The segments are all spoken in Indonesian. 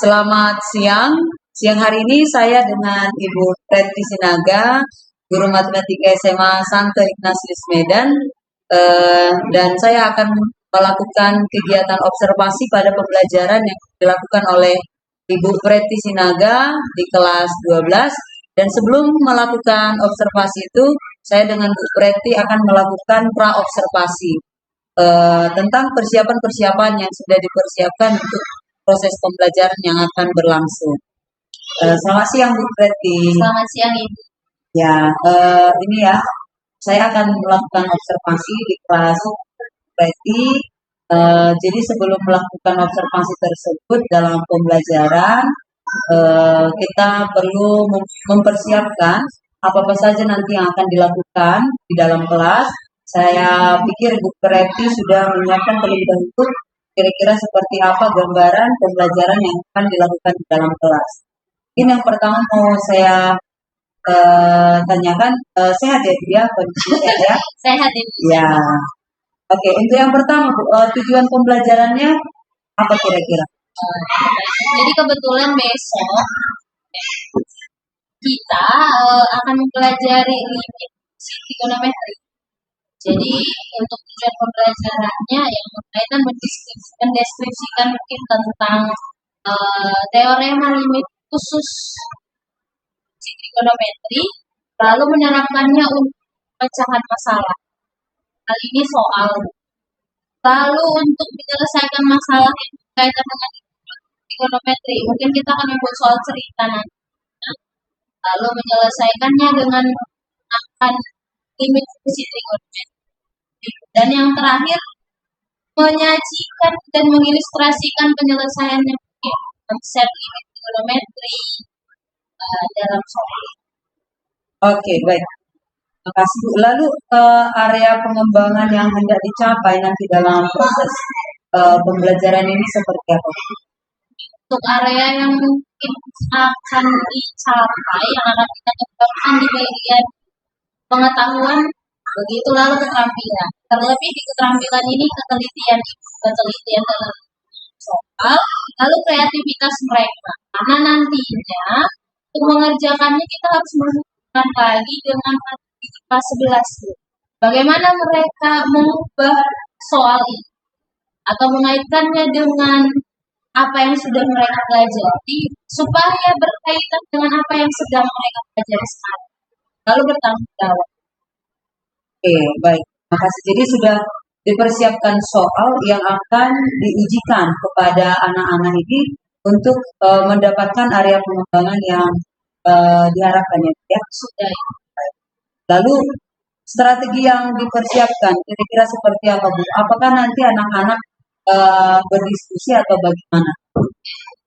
Selamat siang. Siang hari ini saya dengan Ibu Preti Sinaga, Guru Matematika SMA Santo Ignatius Medan, dan saya akan melakukan kegiatan observasi pada pembelajaran yang dilakukan oleh Ibu Preti Sinaga di kelas 12. Dan sebelum melakukan observasi itu, saya dengan Bu Preti akan melakukan pra-observasi tentang persiapan-persiapan yang sudah dipersiapkan untuk proses pembelajaran yang akan berlangsung. Selamat siang Bu Preti. Selamat siang Ibu. Ya, ini ya, saya akan melakukan observasi di kelas Preti. Jadi sebelum melakukan observasi tersebut dalam pembelajaran, kita perlu mempersiapkan apa-apa saja nanti yang akan dilakukan di dalam kelas. Saya pikir Bu Preti sudah menyiapkan terlebih dahulu kira-kira seperti apa gambaran pembelajaran yang akan dilakukan di dalam kelas. Ini yang pertama mau saya tanyakan, sehat ya Bu ya, kondisi sehat ya? Sehat Ibu. Ya. Oke, untuk yang pertama Bu, tujuan pembelajarannya apa kira-kira? Jadi kebetulan besok kita akan mempelajari limit trigonometri. Jadi untuk tujuan pembelajarannya yang berkaitan mendeskripsikan mungkin tentang teorema limit khusus trigonometri, lalu menerapkannya untuk pecahan masalah. Kali ini soal. Lalu untuk menyelesaikan masalah yang berkaitan dengan trigonometri, mungkin kita akan membuat soal cerita nanti. Lalu menyelesaikannya dengan menggunakan limit fungsi trigonometri. Dan yang terakhir, menyajikan dan mengilustrasikan penyelesaiannya konsep limit trigonometri dalam soal. Oke, baik. Terima kasih Bu. Lalu area pengembangan yang hendak dicapai nanti dalam proses pembelajaran ini seperti apa? Untuk area yang mungkin akan dicapai, yang akan kita kembangkan di bagian pengetahuan, begitu lalu keterampilan. Terlebih di keterampilan ini ketelitian dalam soal, lalu kreativitas mereka. Karena nantinya untuk mengerjakannya kita harus menghubungkan lagi dengan kelas 11. Bagaimana mereka mengubah soal ini atau mengaitkannya dengan apa yang sudah mereka pelajari supaya berkaitan dengan apa yang sedang mereka pelajari sekarang. Lalu bertanggung jawab. Oke, baik. Terima kasih. Jadi sudah dipersiapkan soal yang akan diujikan kepada anak-anak ini untuk mendapatkan area pengembangan yang diharapkan ya. Sudah. Lalu strategi yang dipersiapkan kira-kira seperti apa Bu? Apakah nanti anak-anak berdiskusi atau bagaimana?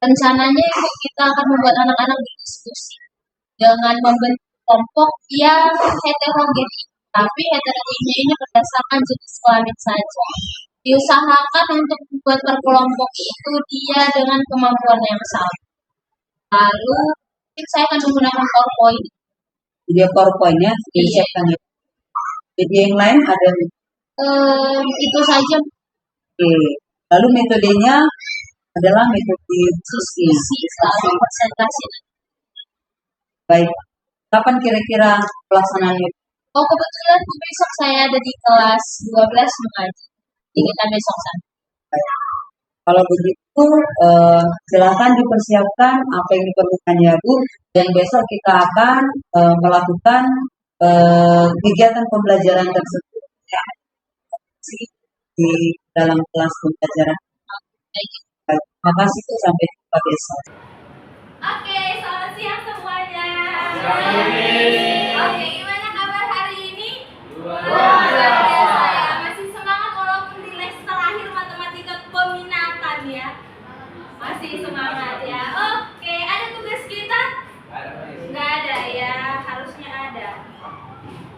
Rencananya Ibu, kita akan membuat anak-anak berdiskusi dengan membentuk kelompok yang heterogen. Tapi heterogennya ini berdasarkan jenis kelamin saja. Diusahakan untuk membuat per kelompok itu dia dengan kemampuan yang sama. Lalu saya akan menggunakan PowerPoint. Video PowerPoint-nya disiapkan ya. Jadi yang lain ada? Itu saja. Oke. Lalu metodenya adalah metode diskusi atau presentasi. Baik. Kapan kira-kira pelaksanaannya? Oh, kebetulan besok saya ada di kelas 12 mengaji. Jadi kita besok sana. Kalau begitu, silakan dipersiapkan apa yang diperlukan ya Bu. Dan besok kita akan melakukan kegiatan pembelajaran tersebut ya, di dalam kelas pembelajaran. Terima kasih Bu, sampai jumpa besok. Oke, selamat siang semuanya. Oke, gimana kabar hari ini? Luar biasa ya. Masih semangat walaupun di les terakhir matematika peminatan ya. Masih semangat ya. Oke, ada tugas kita? Nggak ada ya, harusnya ada.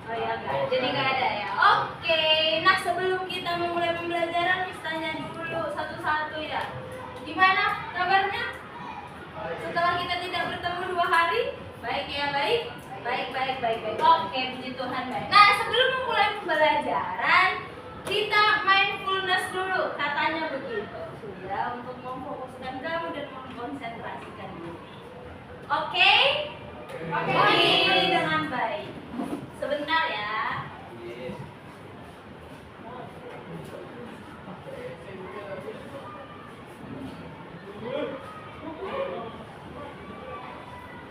Oh ya nggak, jadi nggak ada ya. Oke, nah sebelum kita memulai pembelajaran, Miss tanya dulu satu-satu ya. Gimana kabarnya? Setelah kita tidak bertemu 2 hari, baik ya, baik. Oke, puji Tuhan baik. Nah, sebelum memulai pembelajaran, kita mindfulness dulu. Katanya begini. Sudah, untuk memfokuskan kamu dan mengkonsentrasikan diri. Oke? Ini dengan baik. Sebentar ya.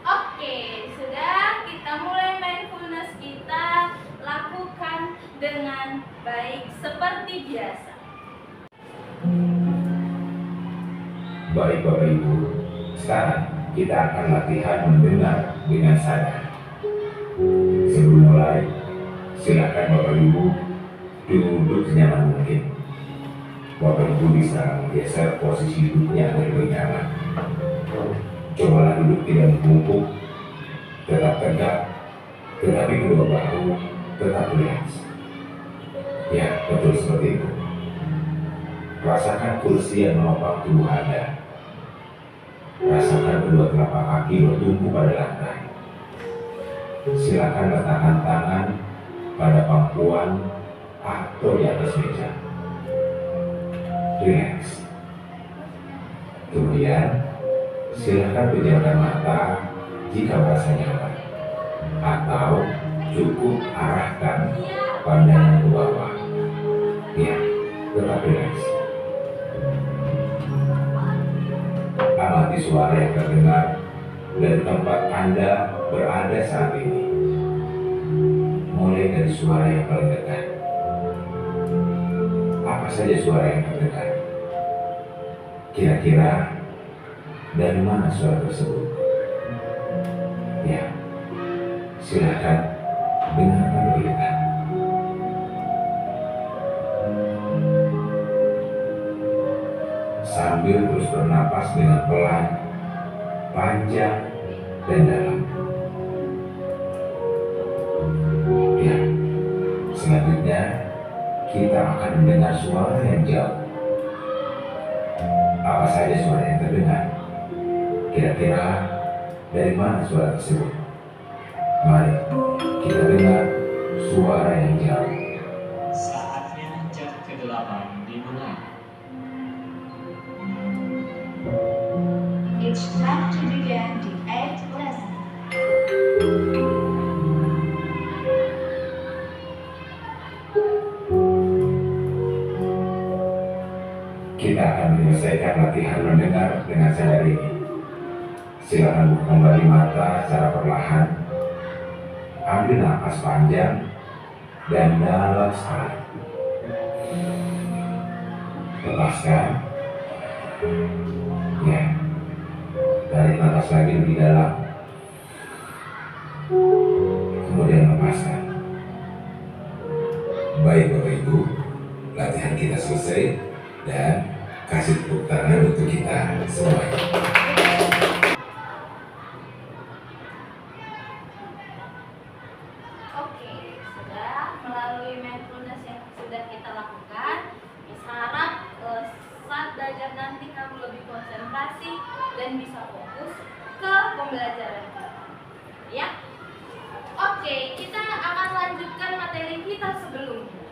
Oke, sudah, kita mulai mindfulness kita lakukan dengan baik seperti biasa. Baik Bapak Ibu, sekarang kita akan latihan mendengar dengan sadar. Sebelum mulai, silakan Bapak Ibu duduk senyaman mungkin. Bapak Ibu bisa menggeser posisi duduknya agar lebih nyaman. Cobalah duduk tidak membungkuk, tetap tegak, tetapi kedua bahu tetap rileks. Ya, betul seperti itu. Rasakan kursi yang menopang tubuh Anda. Rasakan kedua telapak kaki bertumpu pada lantai. Silakan letakkan tangan pada pangkuan atau di atas meja. Relax. Kemudian, silakan pejamkan mata jika merasa nyaman, atau cukup arahkan pandangan ke bawah. Ya, tetap relax. Amati suara yang terdengar dari tempat Anda berada saat ini. Mulai dari suara yang paling dekat. Apa saja suara yang terdengar? Kira-kira dari mana suara tersebut? Ya, silakan dengarkan lebih dekat. Sambil terus bernapas dengan pelan, panjang, dan dalam. Ya, selanjutnya kita akan mendengar suara yang jauh. Apa saja suara yang terdengar? Kira-kira dari mana suara tersebut? Mari kita dengar suara yang jauh. Saatnya jam ke-8 dimulai. It's time to begin the 8th lesson. Kita akan menyelesaikan latihan mendengar dengan sadar ini. Silakan buka kembali mata secara perlahan. Ambil napas panjang dan dalam sekali. Lepaskan. Ya. Tarik napas lagi lebih dalam. Kemudian lepaskan. Baik Bapak Ibu, latihan kita selesai dan kasih tepuk tangan untuk kita semuanya. Oke, sudah melalui mindfulness yang sudah kita lakukan, harap saat belajar nanti kamu lebih konsentrasi dan bisa fokus ke pembelajaran kita. Ya. Oke, kita akan lanjutkan materi kita sebelumnya.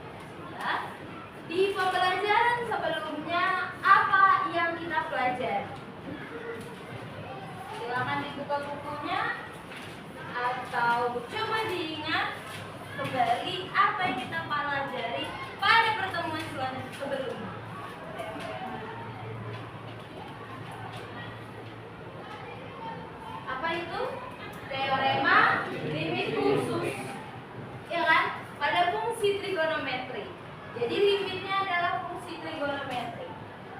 Ya. Di pembelajaran sebelumnya apa yang kita pelajari? Silakan dibuka bukunya atau coba diingat kembali apa yang kita pelajari pada pertemuan sebelumnya. Apa itu? Teorema limit khusus, ya kan? Pada fungsi trigonometri. Jadi limitnya adalah fungsi trigonometri.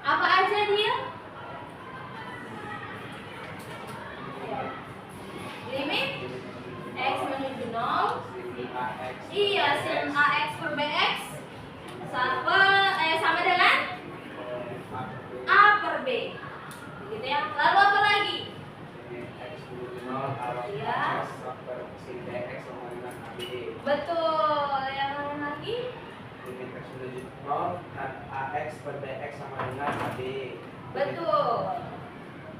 Apa aja dia? Limit x menuju 0. Iya, sin ax per bx sama dengan a per b. Gitu ya. Lalu apa lagi? Iya. Betul. Yang lain lagi? Limit x menuju 0 dan ax per bx sama dengan ab. Betul.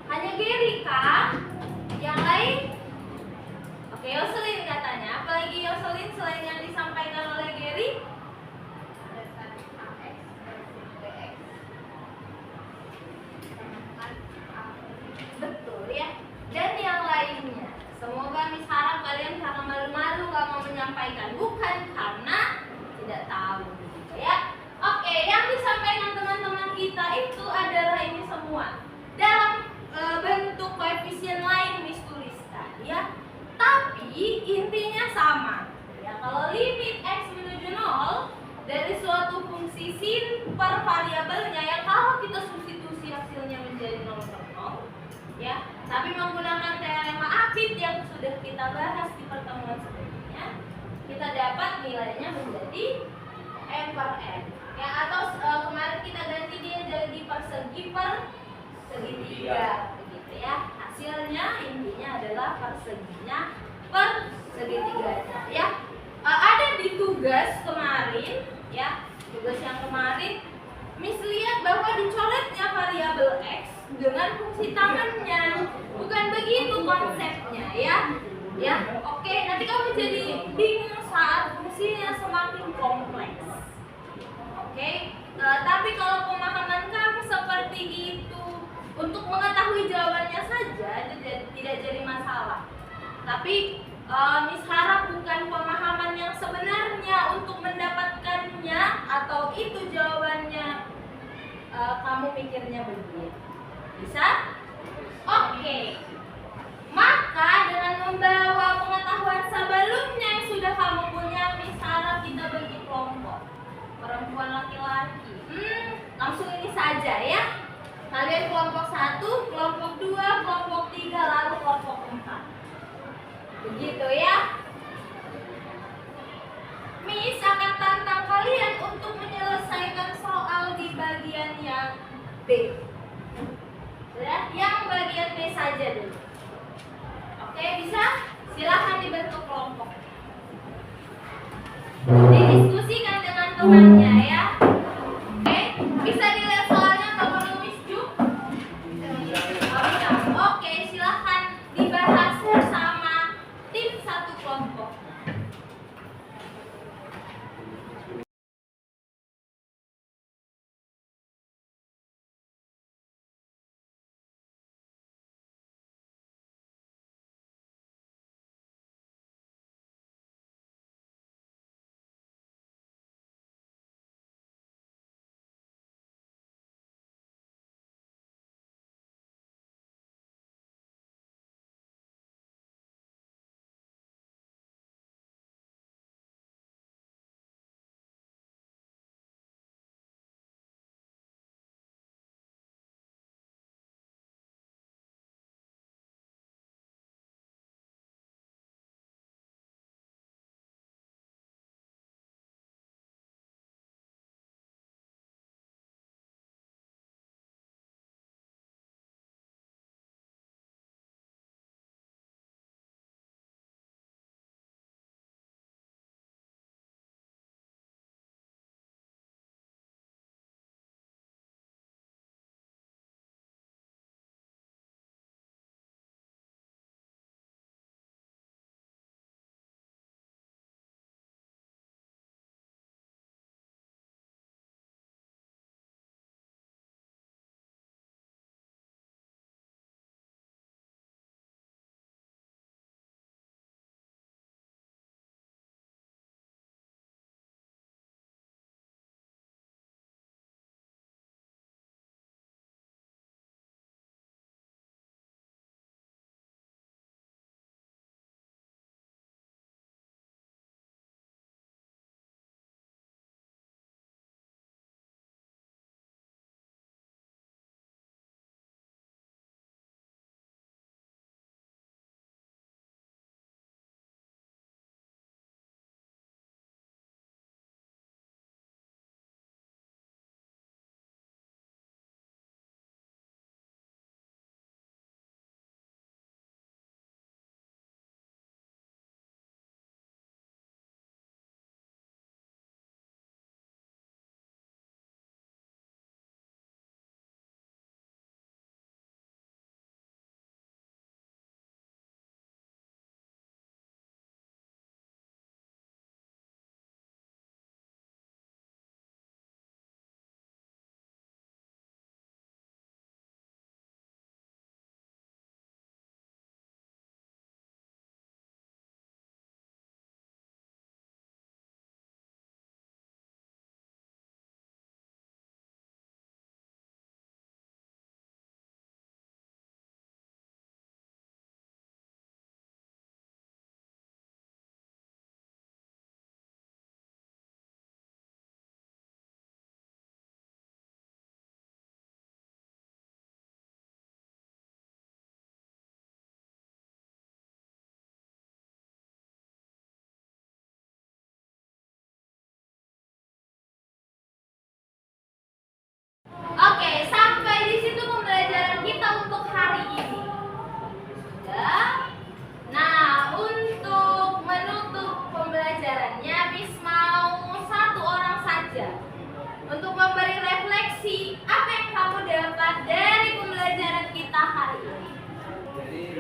Hanya Gary kah? Yang lain? Oke, Yoselin katanya. Apalagi Yoselin selain yang disampaikan oleh Gary? disampaikan, bukan karena tidak tahu gitu ya. Oke, yang disampaikan teman-teman kita itu adalah ini semua dalam bentuk koefisien lain Miss tuliskan ya. Tapi intinya sama. Ya, kalau limit x menuju 0 dari suatu fungsi sin per variabelnya ya, kalau kita substitusi hasilnya menjadi 0 per 0 ya, tapi menggunakan teorema Apit yang sudah kita bahas di pertemuan sebelumnya, kita dapat nilainya menjadi m per n ya, atau kemarin kita ganti dia jadi persegi per segitiga begitu ya. Hasilnya intinya adalah perseginya per segitiganya ya. Ada di tugas kemarin ya, tugas yang kemarin Miss lihat bahwa dicoretnya variabel x dengan fungsi tangannya, bukan begitu konsepnya ya. Ya, oke, nanti kamu jadi bingung saat fungsinya semakin kompleks. Oke, tapi kalau pemahaman kamu seperti itu, untuk mengetahui jawabannya saja itu tidak jadi masalah. Tapi Miss harap bukan pemahaman yang sebenarnya untuk mendapatkannya atau itu jawabannya kamu mikirnya begitu. Bisa? Oke. Maka dengan membawa pengetahuan sebelumnya yang sudah kamu punya, Miss harap kita bagi kelompok. Perempuan laki-laki. Langsung ini saja ya. Kalian kelompok 1, kelompok 2, kelompok 3, lalu kelompok 4. Begitu ya. Miss akan tantang kalian untuk menyelesaikan soal di bagian yang B. Ya, yang bagian B saja dulu. Oke, bisa? Silahkan dibentuk kelompok. Didiskusikan dengan temannya ya. Oke, bisa dilihat soalnya nggak perlu Miss Ju? Oke, silahkan dibahas bersama tim satu kelompok.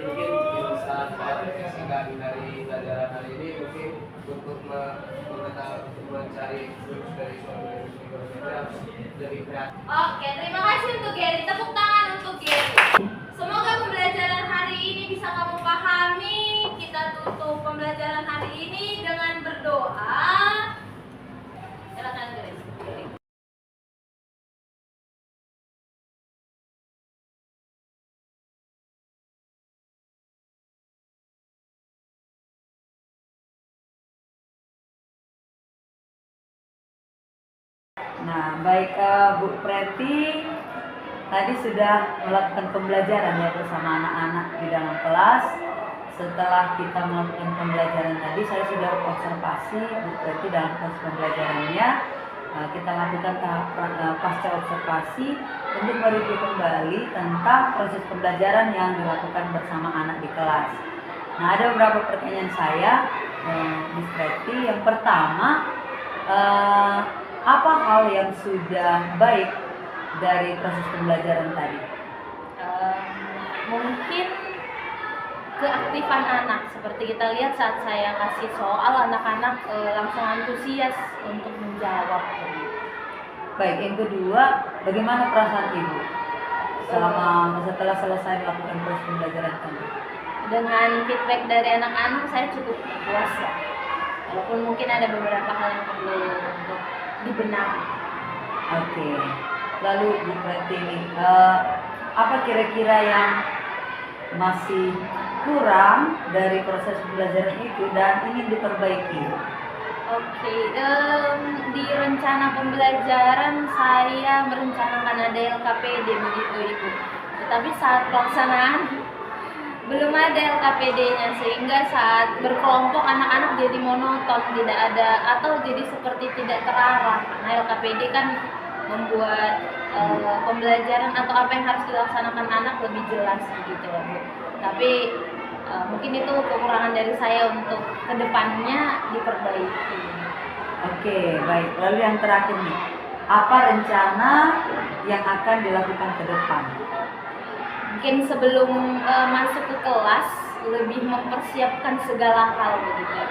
mungkin insan singkat dari pelajaran hari ini mungkin untuk mencari lulus dari suatu ekonomi harus lebih berat. Oke, terima kasih untuk Gary. Tepuk tangan untuk Gary. Semoga pembelajaran hari ini bisa kamu pahami. Kita tutup pembelajaran hari ini dengan berdoa. Silakan Gary. Nah, baik Bu Preti, tadi sudah melakukan pembelajaran ya bersama anak-anak di dalam kelas. Setelah kita melakukan pembelajaran tadi, saya sudah observasi Bu Preti dalam proses pembelajarannya. Kita lakukan tahap pasca observasi untuk mereview kembali tentang proses pembelajaran yang dilakukan bersama anak di kelas. Nah, ada beberapa pertanyaan saya, Bu Preti. Yang pertama, apa hal yang sudah baik dari proses pembelajaran tadi? Mungkin keaktifan anak, seperti kita lihat saat saya kasih soal, anak-anak langsung antusias untuk menjawab. Baik, yang kedua, bagaimana perasaan Ibu setelah selesai melakukan proses pembelajaran tadi? Dengan feedback dari anak-anak saya cukup puas ya. Walaupun mungkin ada beberapa hal yang perlu untuk dibenahi. Oke. Lalu Bu Preti, apa kira-kira yang masih kurang dari proses pembelajaran itu dan ingin diperbaiki? Oke, di rencana pembelajaran saya merencanakan ada LKPD begitu Ibu. Tetapi saat pelaksanaan belum ada LKPD-nya, sehingga saat berkelompok anak-anak jadi monoton, tidak ada atau jadi seperti tidak terarah. Karena LKPD kan membuat pembelajaran atau apa yang harus dilaksanakan anak lebih jelas gitu loh Bu. Tapi mungkin itu kekurangan dari saya untuk kedepannya diperbaiki. Oke, baik. Lalu yang terakhir nih, apa rencana yang akan dilakukan ke depan? Mungkin sebelum masuk ke kelas lebih mempersiapkan segala hal begitu,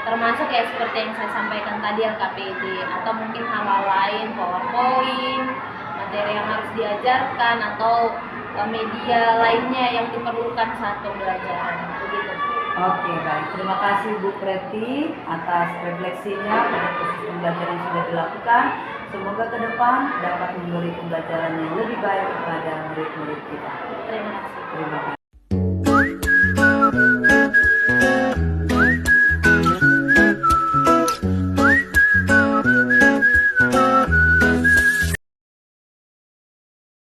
termasuk ya seperti yang saya sampaikan tadi LKPD atau mungkin hal lain, PowerPoint, materi yang harus diajarkan atau media lainnya yang diperlukan saat pembelajaran begitu. Oke, baik. Terima kasih Bu Preti atas refleksinya pada proses pembelajaran yang sudah dilakukan. Semoga ke depan dapat memberi pembelajaran yang lebih baik kepada murid-murid kita. Terima kasih. Terima kasih.